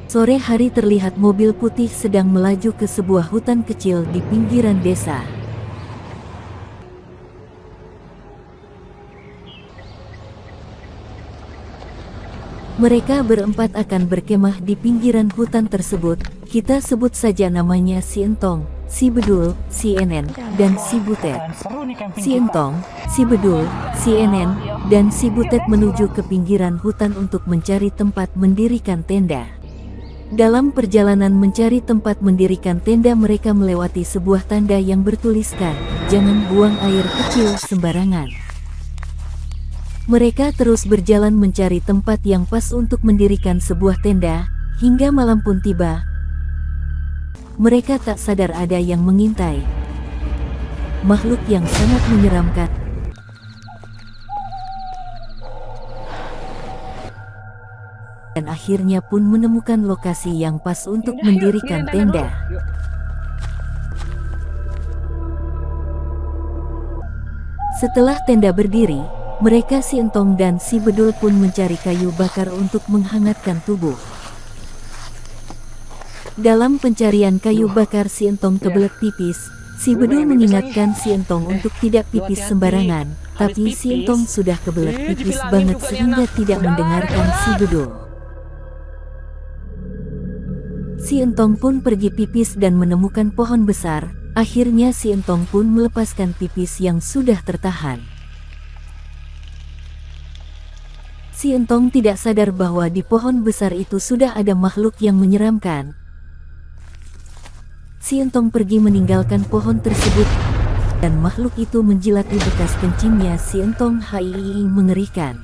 Sore hari terlihat mobil putih sedang melaju ke sebuah hutan kecil di pinggiran desa. Mereka berempat akan berkemah di pinggiran hutan tersebut. Kita sebut saja namanya si Entong, si Bedul, si Enen, dan si Butet. Si Entong, si Bedul, si Enen, dan si Butet menuju ke pinggiran hutan untuk mencari tempat mendirikan tenda. Dalam perjalanan mencari tempat mendirikan tenda, mereka melewati sebuah tanda yang bertuliskan, "Jangan buang air kecil sembarangan." Mereka terus berjalan mencari tempat yang pas untuk mendirikan sebuah tenda, hingga malam pun tiba. Mereka tak sadar ada yang mengintai. Makhluk yang sangat menyeramkan. Dan akhirnya pun menemukan lokasi yang pas untuk mendirikan tenda. Setelah tenda berdiri, mereka si Entong dan si Bedul pun mencari kayu bakar untuk menghangatkan tubuh. Dalam pencarian kayu bakar, si Entong kebelet pipis. Si Bedul mengingatkan si Entong untuk tidak pipis sembarangan, tapi si Entong sudah kebelet pipis banget sehingga tidak mendengarkan si Bedul. Si Entong pun pergi pipis dan menemukan pohon besar. Akhirnya si Entong pun melepaskan pipis yang sudah tertahan. Si Entong tidak sadar bahwa di pohon besar itu sudah ada makhluk yang menyeramkan. Si Entong pergi meninggalkan pohon tersebut, dan makhluk itu menjilati bekas kencingnya si Entong. Mengerikan.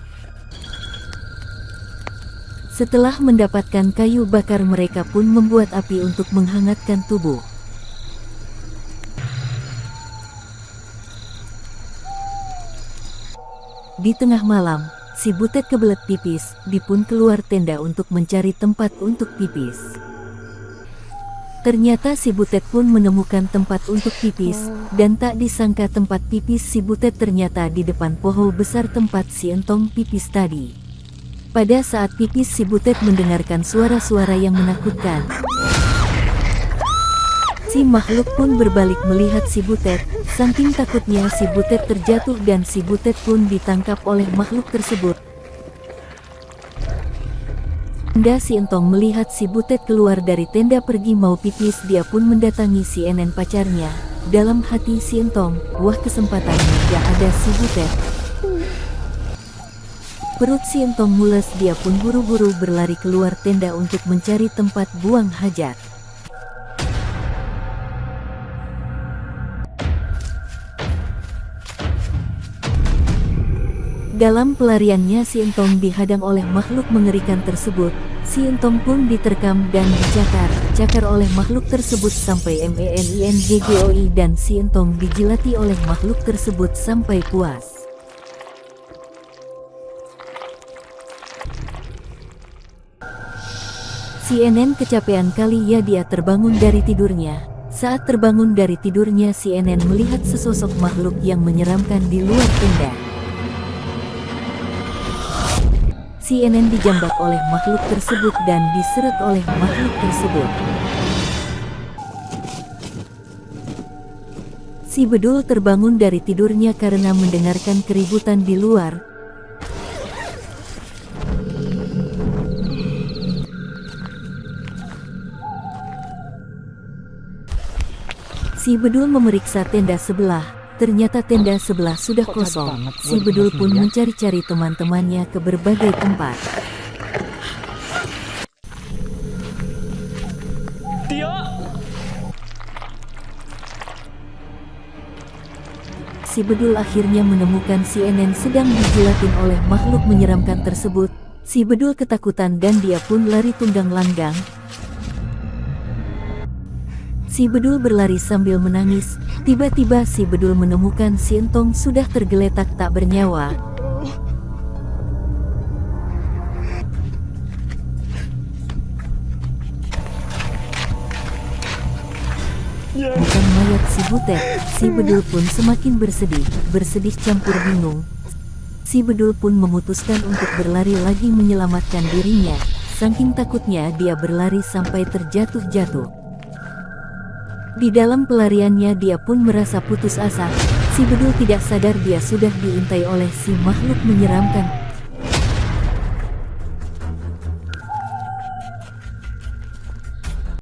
Setelah mendapatkan kayu bakar, mereka pun membuat api untuk menghangatkan tubuh. Di tengah malam, si Butet kebelet pipis, dia pun keluar tenda untuk mencari tempat untuk pipis. Ternyata si Butet pun menemukan tempat untuk pipis, dan tak disangka tempat pipis si Butet ternyata di depan pohon besar tempat si Entong pipis tadi. Pada saat pipis, si Butet mendengarkan suara-suara yang menakutkan. Si makhluk pun berbalik melihat si Butet. Saking takutnya si Butet terjatuh dan si Butet pun ditangkap oleh makhluk tersebut. Tenda si Entong melihat si Butet keluar dari tenda pergi mau pipis, dia pun mendatangi si Enen pacarnya. Dalam hati si Entong, wah kesempatannya gak ada si Butet. Perut si Entong mules, dia pun buru-buru berlari keluar tenda untuk mencari tempat buang hajat. Dalam pelariannya si Entong dihadang oleh makhluk mengerikan tersebut. Si Entong pun diterkam dan dicakar oleh makhluk tersebut sampai meninggoy, dan si Entong dijilati oleh makhluk tersebut sampai puas. Si Enen kecapean kali ya, dia terbangun dari tidurnya. Saat terbangun dari tidurnya, si Enen melihat sesosok makhluk yang menyeramkan di luar tenda. Si Enen dijambak oleh makhluk tersebut dan diseret oleh makhluk tersebut. Si Bedul terbangun dari tidurnya karena mendengarkan keributan di luar. Si Bedul memeriksa tenda sebelah. Ternyata tenda sebelah sudah kosong. Si Bedul pun mencari-cari teman-temannya ke berbagai tempat. Si Bedul akhirnya menemukan si Enen sedang dijilatin oleh makhluk menyeramkan tersebut. Si Bedul ketakutan dan dia pun lari tunggang langgang. Si Bedul berlari sambil menangis. Tiba-tiba si Bedul menemukan si Entong sudah tergeletak tak bernyawa. Bukan mayat si Butet. Si Bedul pun semakin bersedih campur bingung. Si Bedul pun memutuskan untuk berlari lagi menyelamatkan dirinya. Saking takutnya dia berlari sampai terjatuh-jatuh. Di dalam pelariannya dia pun merasa putus asa. Si Bedul tidak sadar dia sudah diintai oleh si makhluk menyeramkan.